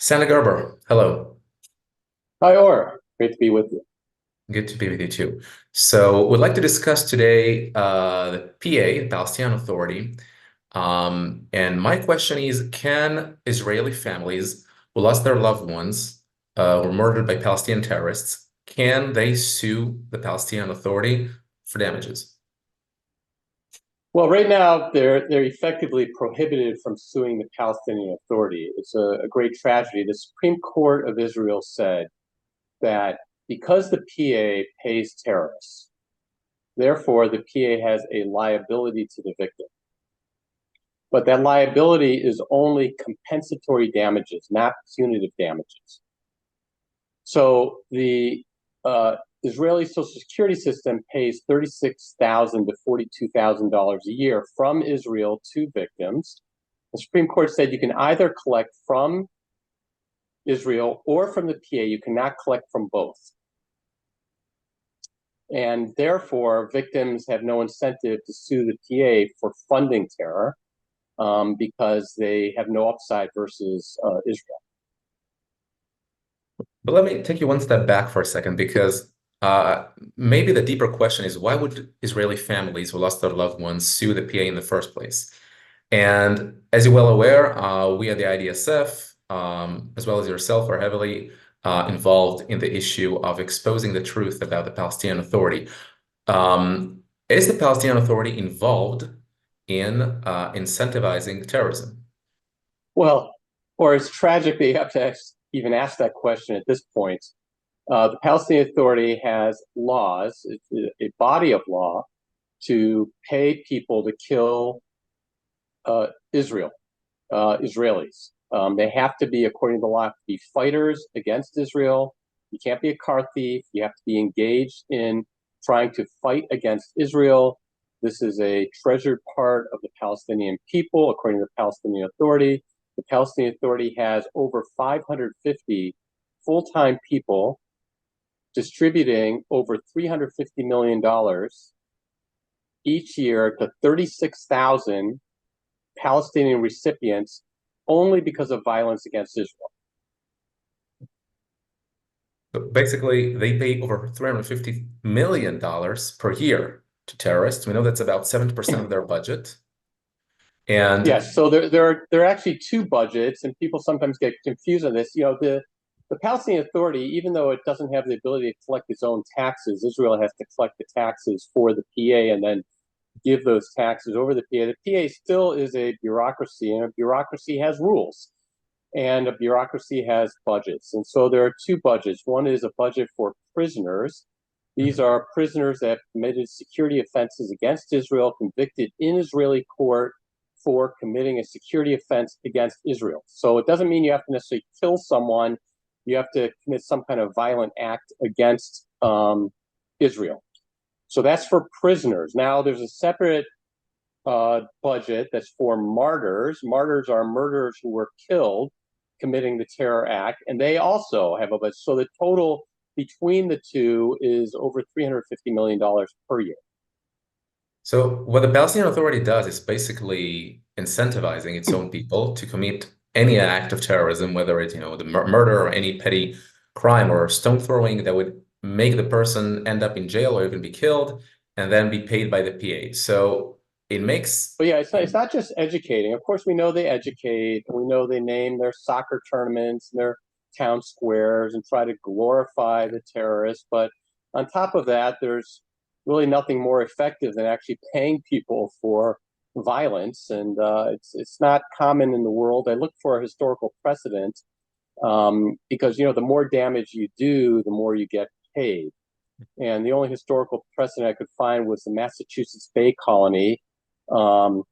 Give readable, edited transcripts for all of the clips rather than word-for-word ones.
Santa Gerber, hello. Hi, Or. Great to be with you. Good to be with you too. So, we'd like to discuss today the PA, the Palestinian Authority. And my question is, can Israeli families who lost their loved ones were murdered by Palestinian terrorists, can they sue the Palestinian Authority for damages? Well, right now they're effectively prohibited from suing the Palestinian Authority. It's a great tragedy. The Supreme Court of Israel said that because the PA pays terrorists, therefore the PA has a liability to the victim. But that liability is only compensatory damages, not punitive damages. So the Israeli Social Security system pays $36,000 to $42,000 a year from Israel to victims. The Supreme Court said you can either collect from Israel or from the PA. You cannot collect from both. And therefore, victims have no incentive to sue the PA for funding terror because they have no upside versus Israel. But let me take you one step back for a second because maybe the deeper question is why would Israeli families who lost their loved ones sue the PA in the first place? And as you're well aware, we at the IDSF, as well as yourself, are heavily involved in the issue of exposing the truth about the Palestinian Authority. Is the Palestinian Authority involved in incentivizing terrorism? Well, or it's tragic that you have to even ask that question at this point. The Palestinian Authority has laws, a body of law, to pay people to kill Israelis. They have to be, according to the law, be fighters against Israel. You can't be a car thief. You have to be engaged in trying to fight against Israel. This is a treasured part of the Palestinian people, according to the Palestinian Authority. The Palestinian Authority has over 550 full-time people distributing over $350 million each year to 36,000 Palestinian recipients only because of violence against Israel. So basically, they pay over $350 million per year to terrorists. We know that's about 70% of their budget. And Yes, so there are actually two budgets, and people sometimes get confused on this. The Palestinian Authority, even though it doesn't have the ability to collect its own taxes, Israel has to collect the taxes for the PA and then give those taxes over the PA. The PA still is a bureaucracy, and a bureaucracy has rules, and a bureaucracy has budgets. And so there are two budgets. One is a budget for prisoners. These are prisoners that have committed security offenses against Israel, convicted in Israeli court for committing a security offense against Israel. So it doesn't mean you have to necessarily kill someone. You have to commit some kind of violent act against Israel. So that's for prisoners. Now there's a separate budget that's for martyrs. Martyrs are murderers who were killed committing the terror act, and they also have a budget. So the total between the two is over $350 million per year. so what the Palestinian Authority does is basically incentivizing its own people to commit any act of terrorism, whether it's, the murder or any petty crime or stone throwing that would make the person end up in jail or even be killed and then be paid by the PA. So it makes, But yeah, it's not just educating. Of course, we know they educate, and we know they name their soccer tournaments and their town squares and try to glorify the terrorists. But on top of that, there's really nothing more effective than actually paying people for violence, and it's not common in the world. I look for a historical precedent because the more damage you do, the more you get paid. And the only historical precedent I could find was the Massachusetts Bay Colony um,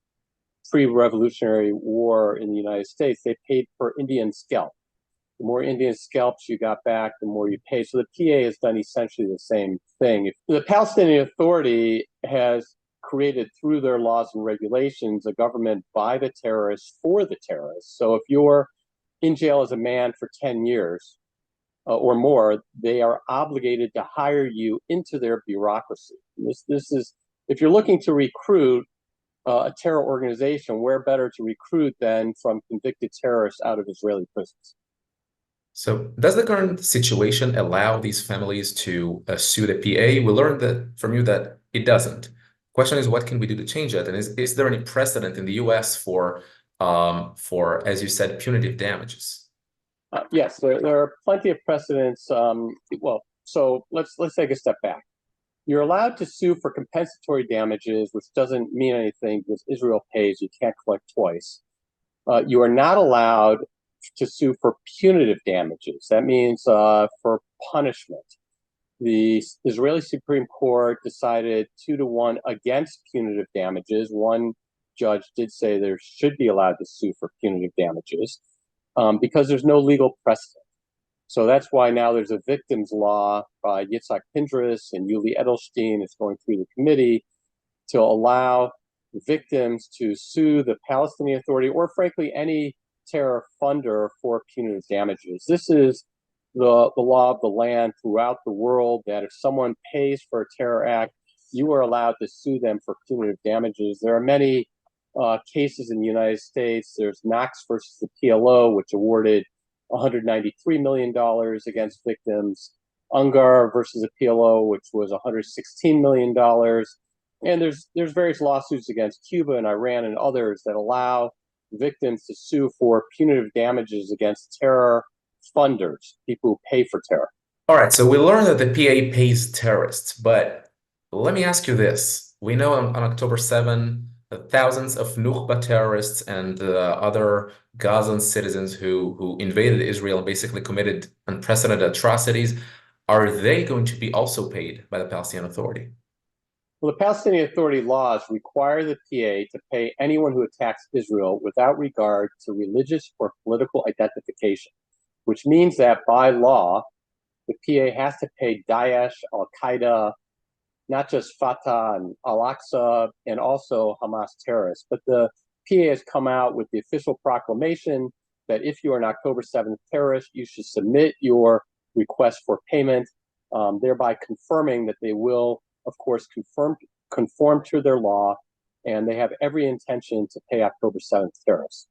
pre-Revolutionary War in the United States. They paid per Indian scalp. The more Indian scalps you got back, the more you pay. So the PA has done essentially the same thing. If the Palestinian Authority has created through their laws and regulations a government by the terrorists for the terrorists. So if you're in jail as a man for 10 years or more, they are obligated to hire you into their bureaucracy. This is, if you're looking to recruit a terror organization, where better to recruit than from convicted terrorists out of Israeli prisons? So, does the current situation allow these families to sue the PA? We learned that from you that it doesn't. Question is, what can we do to change it? And is there any precedent in the U.S. for, as you said, punitive damages? Yes, there are plenty of precedents. So let's take a step back. You're allowed to sue for compensatory damages, which doesn't mean anything because Israel pays. You can't collect twice. You are not allowed to sue for punitive damages. That means for punishment. The Israeli Supreme Court decided 2-1 against punitive damages. One judge did say there should be allowed to sue for punitive damages because there's no legal precedent. So that's why now there's a victims law by Yitzhak Pindris and Yuli Edelstein. It's going through the committee to allow victims to sue the Palestinian Authority or, frankly, any terror funder for punitive damages. This is the law of the land throughout the world that if someone pays for a terror act, you are allowed to sue them for punitive damages. There are many cases in the United States. There's Knox versus the PLO, which awarded $193 million against victims. Ungar versus the PLO, which was $116 million. And there's various lawsuits against Cuba and Iran and others that allow victims to sue for punitive damages against terror funders, people who pay for terror. All right, so we learned that the PA pays terrorists, but let me ask you this. We know on October 7, thousands of Nukhba terrorists and other Gazan citizens who invaded Israel and basically committed unprecedented atrocities. Are they going to be also paid by the Palestinian Authority? Well, the Palestinian Authority laws require the PA to pay anyone who attacks Israel without regard to religious or political identification, which means that by law, the PA has to pay Daesh, Al Qaeda, not just Fatah and Al Aqsa, and also Hamas terrorists. But the PA has come out with the official proclamation that if you are an October 7th terrorist, you should submit your request for payment, thereby confirming that they will, of course, conform to their law, and they have every intention to pay October 7th terrorists.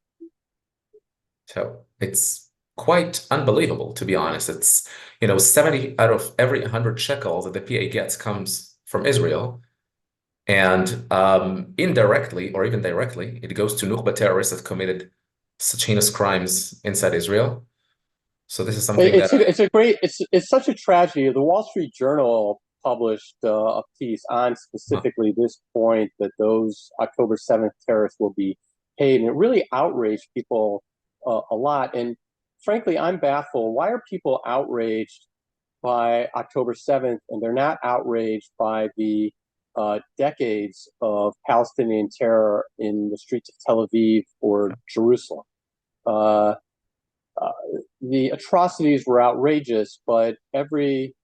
So it's quite unbelievable, to be honest. It's, 70 out of every 100 shekels that the PA gets comes from Israel. And indirectly or even directly, it goes to Nukhba terrorists that committed such heinous crimes inside Israel. So this is something that It's such a tragedy. The Wall Street Journal published a piece on specifically this point that those October 7th terrorists will be paid, and it really outraged people a lot. And frankly, I'm baffled. Why are people outraged by October 7th and they're not outraged by the decades of Palestinian terror in the streets of Tel Aviv or Jerusalem? Uh, the atrocities were outrageous, but every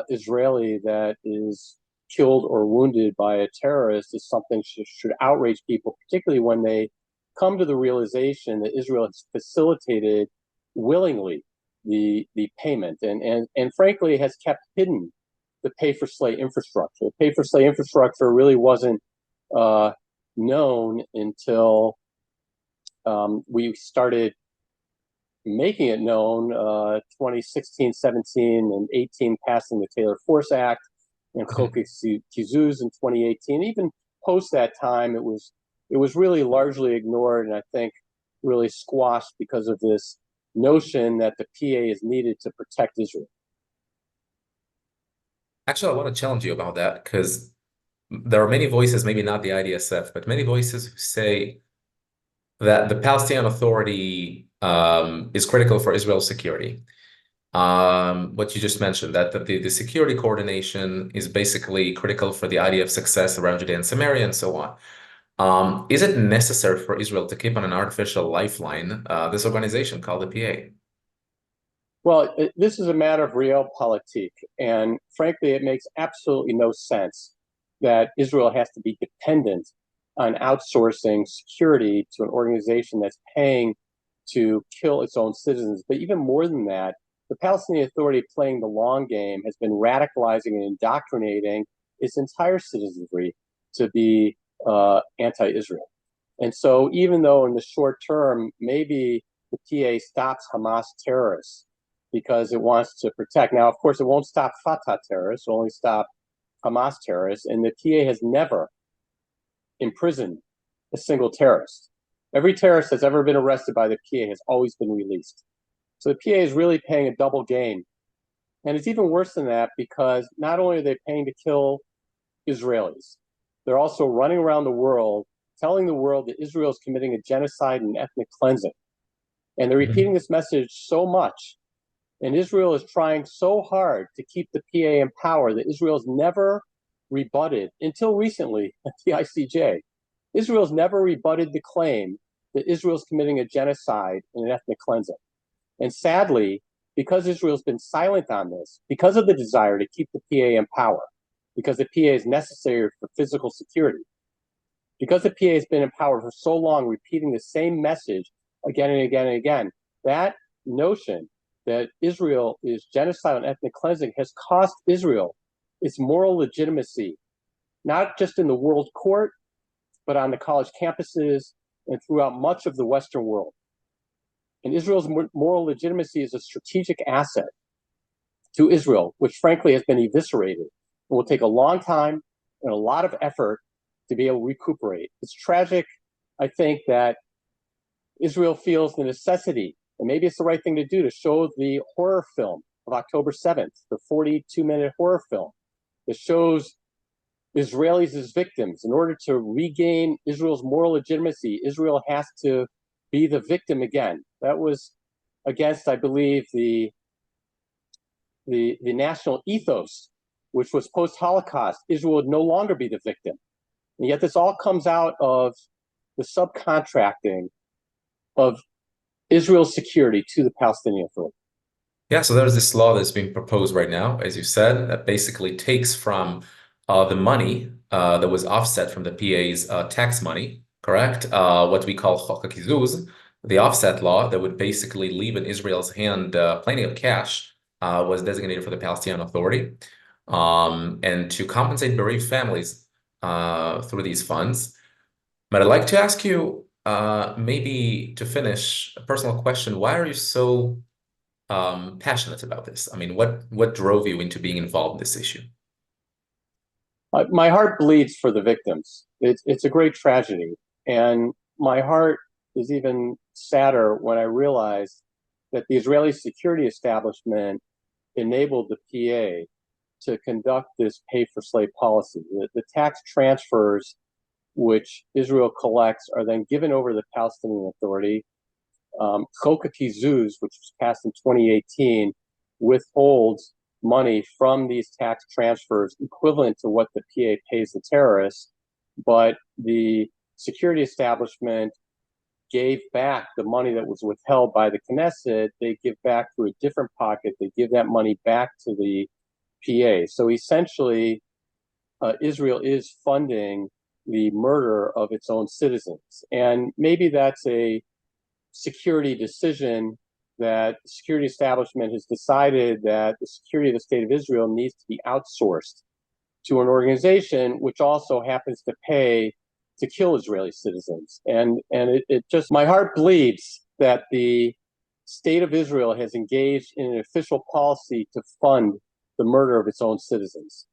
Israeli that is killed or wounded by a terrorist is something should outrage people, particularly when they come to the realization that Israel has facilitated willingly the payment and frankly has kept hidden the pay-for-slay infrastructure. The pay-for-slay infrastructure really wasn't known until we started making it known 2016, 17, and 18 passing the Taylor Force Act and Chok Kizuz in 2018. Even post that time, it was really largely ignored and I think really squashed because of this notion that the PA is needed to protect Israel. actually, I want to challenge you about that because there are many voices, maybe not the IDSF, but many voices who say that the Palestinian Authority is critical for Israel's security. What you just mentioned, that the security coordination is basically critical for the IDF success around Judea and Samaria and so on. Is it necessary for Israel to keep on an artificial lifeline, this organization called the PA? Well, this is a matter of realpolitik, and frankly, it makes absolutely no sense that Israel has to be dependent on outsourcing security to an organization that's paying to kill its own citizens. But even more than that, the Palestinian Authority playing the long game has been radicalizing and indoctrinating its entire citizenry to be anti-Israel. And so even though in the short term, maybe the PA stops Hamas terrorists, because it wants to protect. Now, of course, it won't stop Fatah terrorists, it'll only stop Hamas terrorists, and the PA has never imprisoned a single terrorist. Every terrorist that's ever been arrested by the PA has always been released. So the PA is really paying a double game. And it's even worse than that because not only are they paying to kill Israelis, they're also running around the world telling the world that Israel is committing a genocide and ethnic cleansing. And they're repeating this message so much. And Israel is trying so hard to keep the PA in power that Israel's never rebutted, until recently at the ICJ. Israel's never rebutted the claim that Israel's committing a genocide and an ethnic cleansing. And sadly, because Israel's been silent on this, because of the desire to keep the PA in power, because the PA is necessary for physical security, because the PA has been in power for so long, repeating the same message again and again and again, that notion that Israel is genocide and ethnic cleansing has cost Israel its moral legitimacy, not just in the world court, but on the college campuses and throughout much of the Western world. And Israel's moral legitimacy is a strategic asset to Israel, which frankly has been eviscerated and will take a long time and a lot of effort to be able to recuperate. It's tragic, I think, that Israel feels the necessity, and maybe it's the right thing to do, to show the horror film of October 7th, the 42-minute horror film that shows Israelis as victims. In order to regain Israel's moral legitimacy, Israel has to be the victim again. That was against, I believe, the national ethos, which was post-Holocaust. Israel would no longer be the victim. And yet this all comes out of the subcontracting of Israel's security to the Palestinian Authority. Yeah, so there's this law that's being proposed right now, as you said, that basically takes from the money that was offset from the PA's tax money, correct? What we call Chok HaKizuz, the offset law that would basically leave in Israel's hand plenty of cash, was designated for the Palestinian Authority, and to compensate bereaved families through these funds. But I'd like to ask you, maybe to finish, a personal question. Why are you so passionate about this? I mean, what drove you into being involved in this issue? My heart bleeds for the victims. It's a great tragedy. And my heart is even sadder when I realize that the Israeli security establishment enabled the PA to conduct this pay-for-slave policy. The tax transfers which Israel collects are then given over to the Palestinian Authority. Chok HaKizuz, which was passed in 2018, withholds money from these tax transfers equivalent to what the PA pays the terrorists, but the security establishment gave back the money that was withheld by the Knesset. They give back through a different pocket. They give that money back to the PA. So essentially, Israel is funding the murder of its own citizens. And maybe that's a security decision that the security establishment has decided that the security of the state of Israel needs to be outsourced to an organization which also happens to pay to kill Israeli citizens. And it just, my heart bleeds that the state of Israel has engaged in an official policy to fund the murder of its own citizens.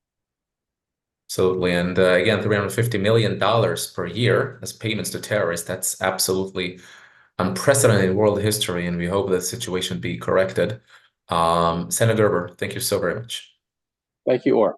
Absolutely. And again, $350 million per year as payments to terrorists, that's absolutely unprecedented in world history, and we hope that situation be corrected. Senator Gerber, thank you so very much. Thank you, Or.